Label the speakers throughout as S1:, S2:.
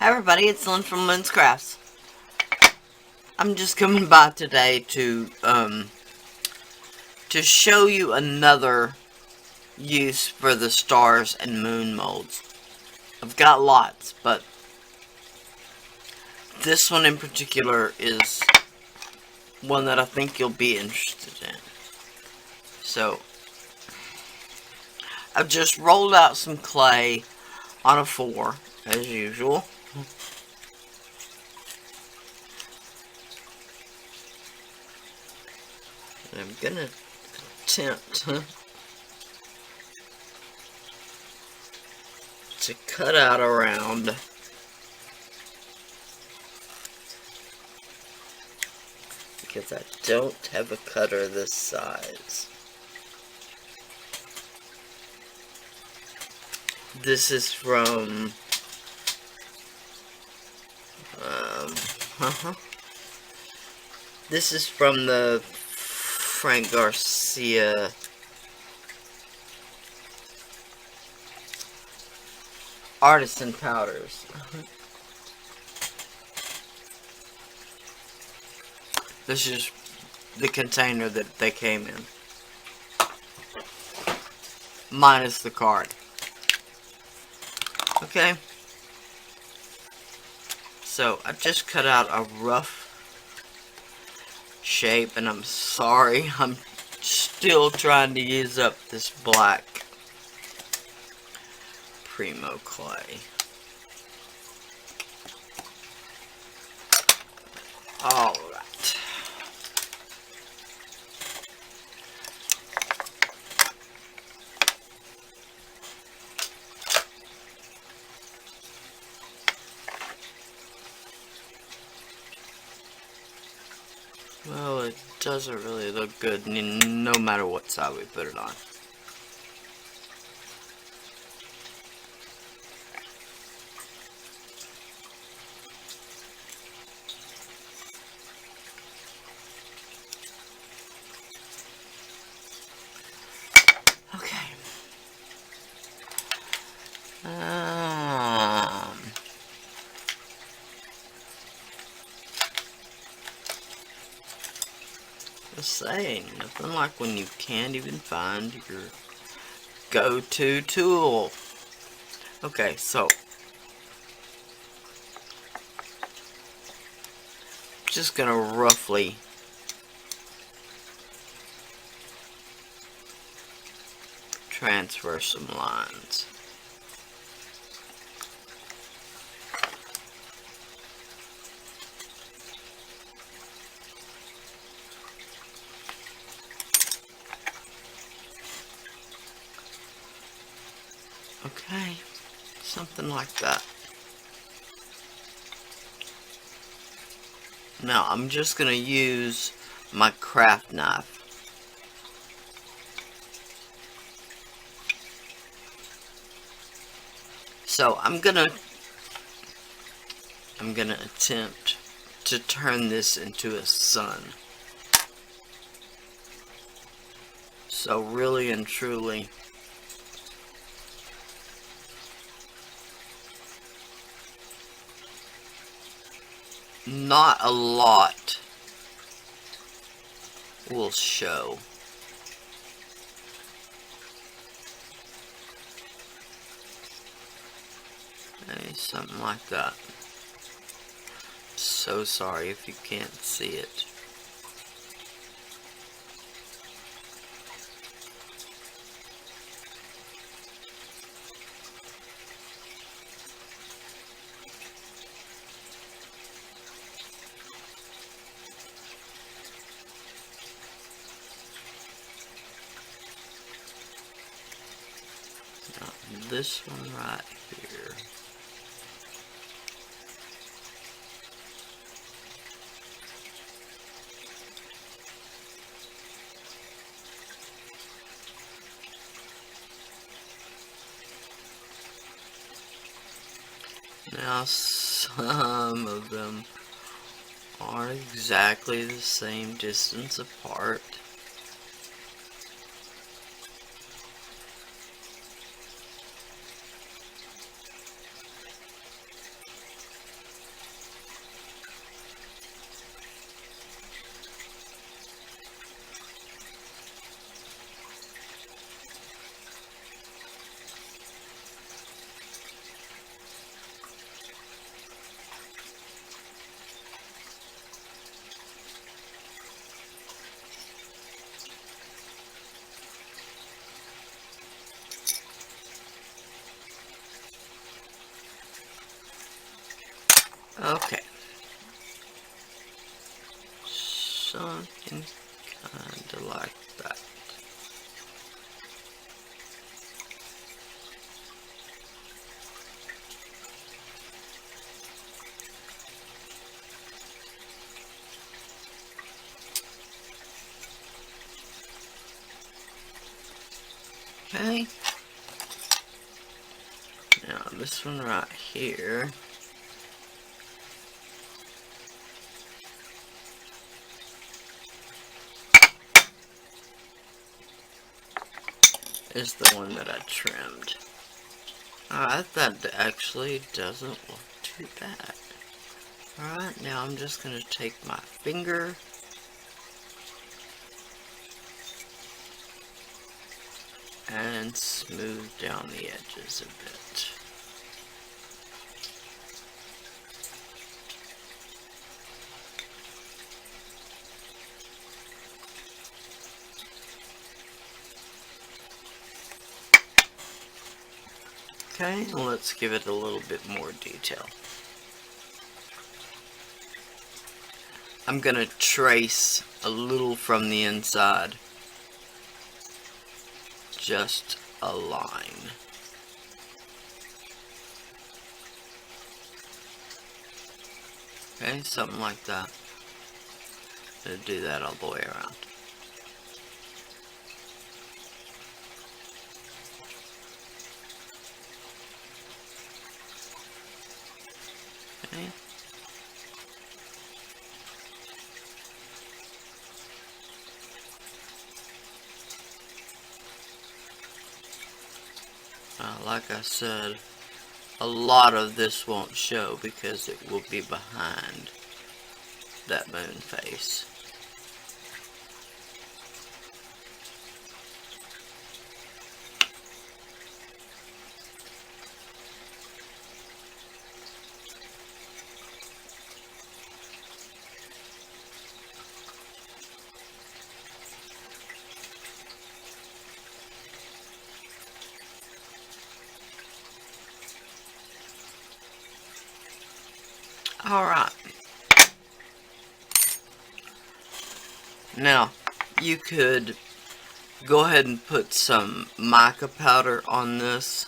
S1: Hi everybody, it's Lyn from Lyn's Crafts. I'm just coming by today to show you another use for the stars and moon molds. I've got lots, but this one in particular is one that I think you'll be interested in. So, I've just rolled out some clay on a 4, as usual. And I'm gonna attempt to cut out around because I don't have a cutter this size. This is from this is from the Frank Garcia Artisan Powders. This is the container that they came in, minus the card. Okay, so I just cut out a rough shape, and I'm sorry, I'm still trying to use up this black Primo clay. Alright. Well, it doesn't really look good no matter what side we put it on. Okay. Just saying, nothing like when you can't even find your go-to tool. Okay, so just gonna roughly transfer some lines. Okay, something like that. Now I'm just gonna use my craft knife. So I'm gonna attempt to turn this into a sun. So really and truly, not a lot will show. Okay, something like that. So sorry if you can't see it. Now, this one right here. Now some of them are exactly the same distance apart. Okay. Something kinda like that. Okay. Now this one right here is the one that I trimmed. Alright, that actually doesn't look too bad. Alright, now I'm just going to take my finger and smooth down the edges a bit. Okay, let's give it a little bit more detail. I'm going to trace a little from the inside. Just a line. Okay, something like that. I'm going to do that all the way around. Okay. Like I said, a lot of this won't show because it will be behind that moon face. Alright. Now, you could go ahead and put some mica powder on this.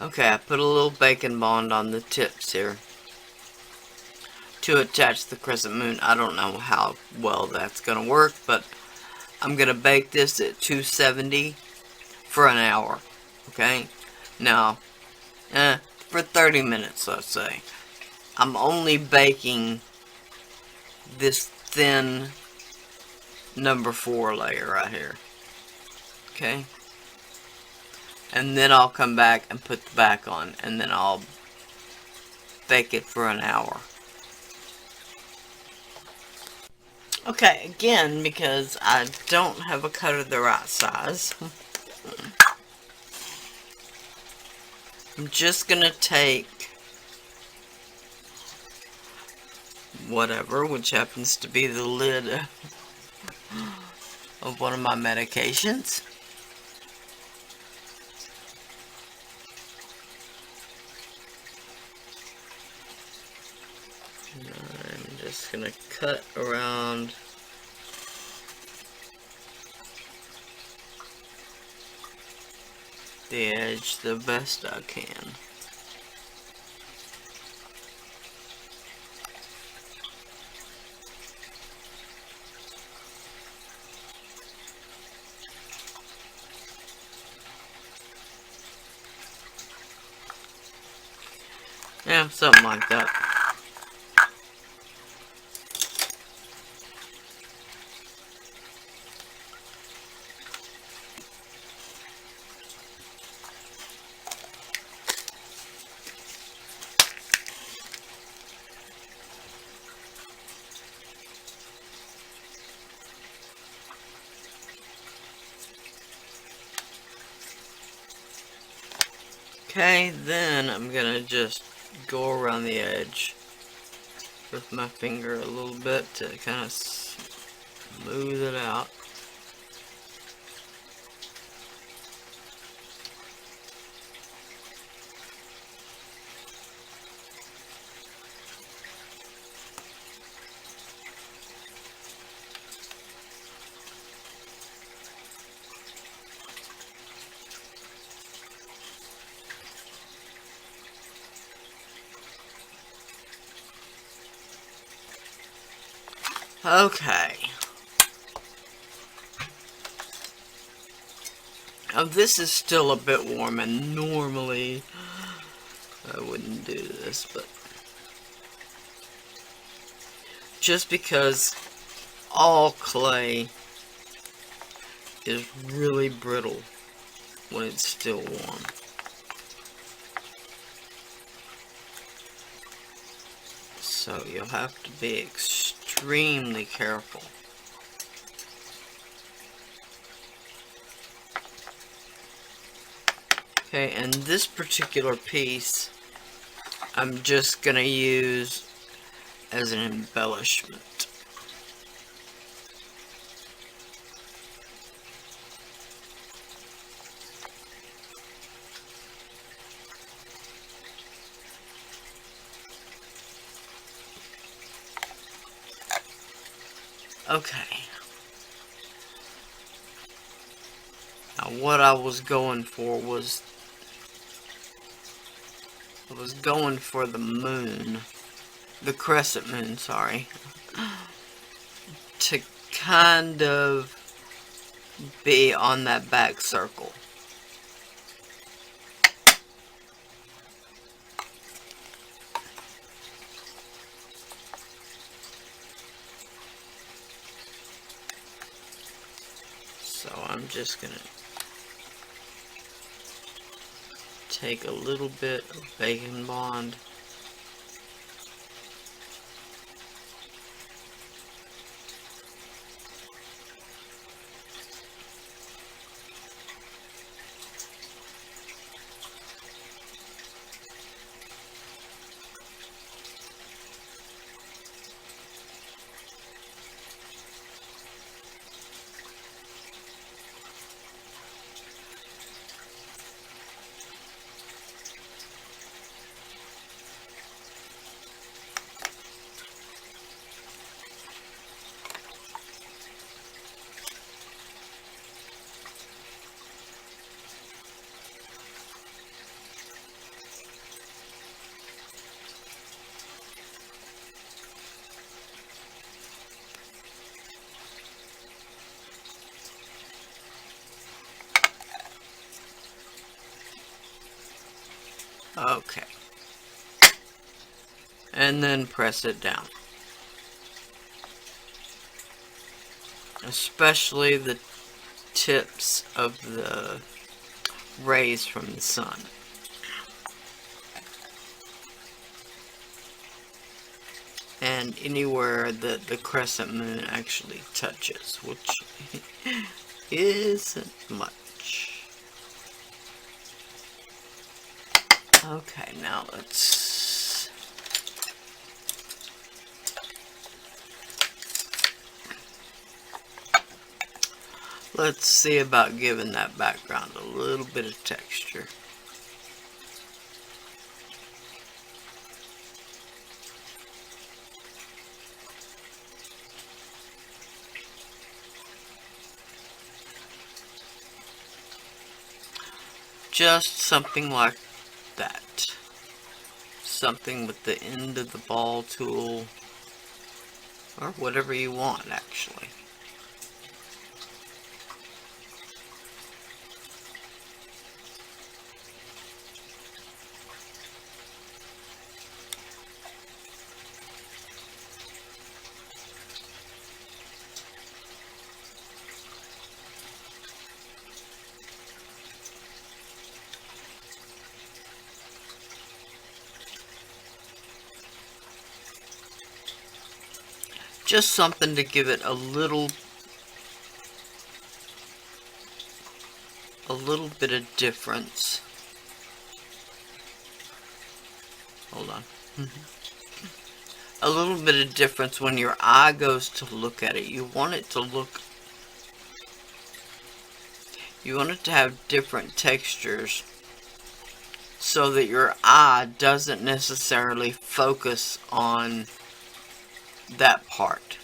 S1: Okay, I put a little bacon bond on the tips here to attach the crescent moon. I don't know how well that's going to work, but I'm going to bake this at 270 for an hour. Okay? Now, for 30 minutes, let's say. I'm only baking this thin number 4 layer right here. Okay? And then I'll come back and put the back on, and then I'll bake it for an hour. Okay, again, because I don't have a cutter the right size, I'm just gonna take whatever, which happens to be the lid of one of my medications. I'm just gonna cut around the edge the best I can. Yeah, something like that. Okay, then I'm gonna just go around the edge with my finger a little bit to kind of smooth it out. Okay. Now this is still a bit warm, and normally I wouldn't do this, but just because all clay is really brittle when it's still warm. So you'll have to be extremely careful. Okay, and this particular piece I'm just gonna use as an embellishment. Okay. Now what I was going for was the moon, the crescent moon, sorry, to kind of be on that back circle. So I'm just gonna take a little bit of bacon bond . Okay. And then press it down. Especially the tips of the rays from the sun. And anywhere that the crescent moon actually touches, which isn't much. Okay, now let's see about giving that background a little bit of texture. Just something like that. Something with the end of the ball tool, or whatever you want actually. Just something to give it a little bit of difference. Hold on. A little bit of difference when your eye goes to look at it. You want it to have different textures so that your eye doesn't necessarily focus on that part.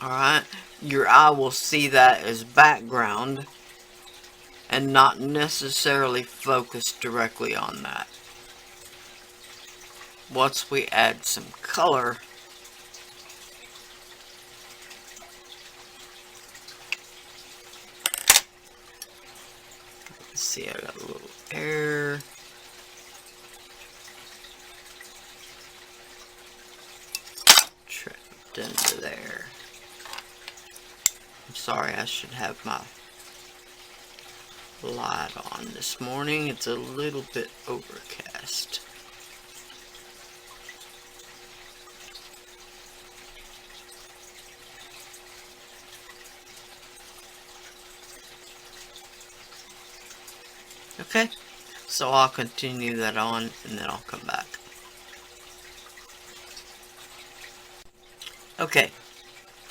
S1: Alright? Your eye will see that as background and not necessarily focus directly on that. Once we add some color, Let's see, I got a little air. Trapped into there. I'm sorry, I should have my light on this morning. It's a little bit overcast. Okay, so I'll continue that on and then I'll come back. Okay,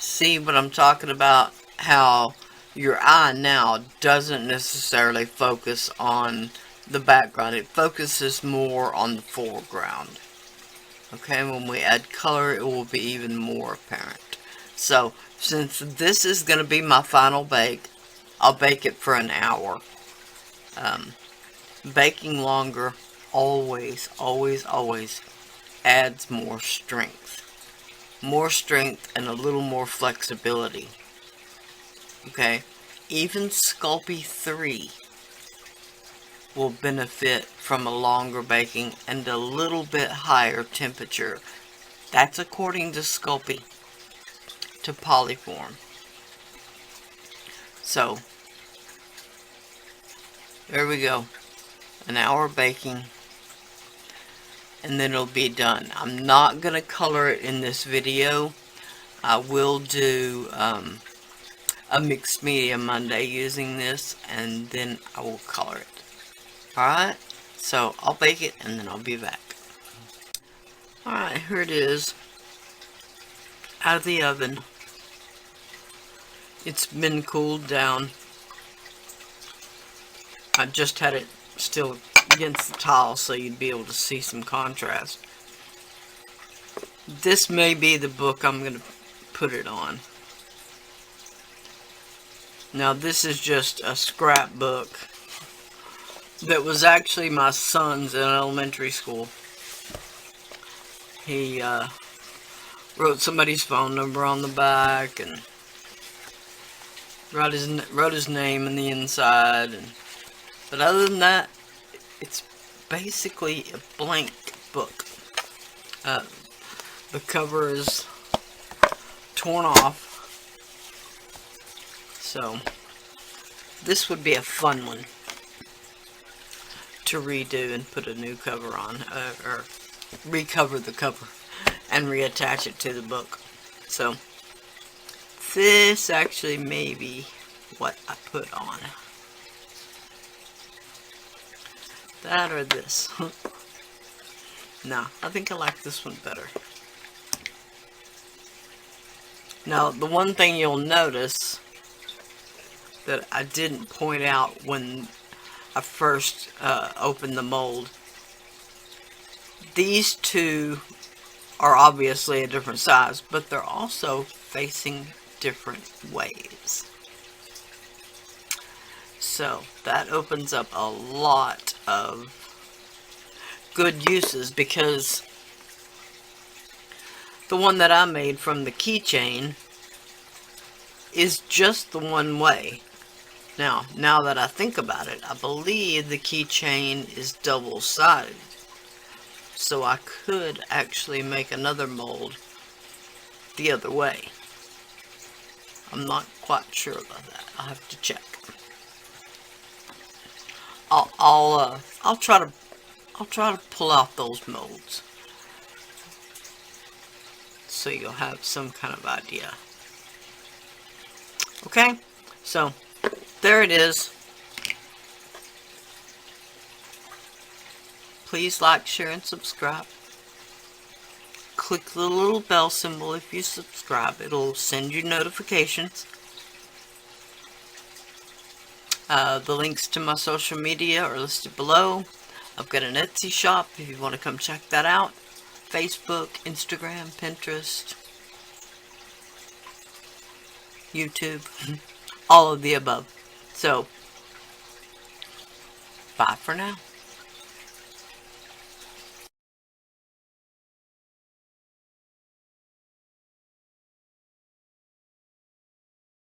S1: see what I'm talking about? How your eye now doesn't necessarily focus on the background. It focuses more on the foreground. Okay, when we add color, it will be even more apparent. So, since this is going to be my final bake, I'll bake it for an hour. Baking longer always adds more strength. More strength and a little more flexibility. Okay, even Sculpey 3 will benefit from a longer baking and a little bit higher temperature. That's according to Sculpey, to Polyform. So, there we go. An hour baking, and then it'll be done. I'm not going to color it in this video. I will do a mixed media Monday using this, and then I will color it. Alright, so I'll bake it and then I'll be back. Alright, here it is. Out of the oven. It's been cooled down. I just had it still against the tile so you'd be able to see some contrast. This may be the book I'm going to put it on. Now this is just a scrapbook that was actually my son's in elementary school. He wrote somebody's phone number on the back and wrote his name in the inside, but other than that, it's basically a blank book. The cover is torn off, so this would be a fun one to redo and put a new cover on, or recover the cover and reattach it to the book. So this actually may be what I put on. That or this. No, I think I like this one better. Now, the one thing you'll notice that I didn't point out when I first opened the mold, these two are obviously a different size, but they're also facing different ways. So that opens up a lot of good uses, because the one that I made from the keychain is just the one way. Now that I think about it, I believe the keychain is double-sided. So I could actually make another mold the other way. I'm not quite sure about that. I'll have to check. I'll try to pull out those molds so you'll have some kind of idea. Okay, so there it is. Please like, share, and subscribe. Click the little bell symbol if you subscribe. It'll send you notifications. The links to my social media are listed below. I've got an Etsy shop if you want to come check that out. Facebook, Instagram, Pinterest, YouTube, all of the above. So, bye for now.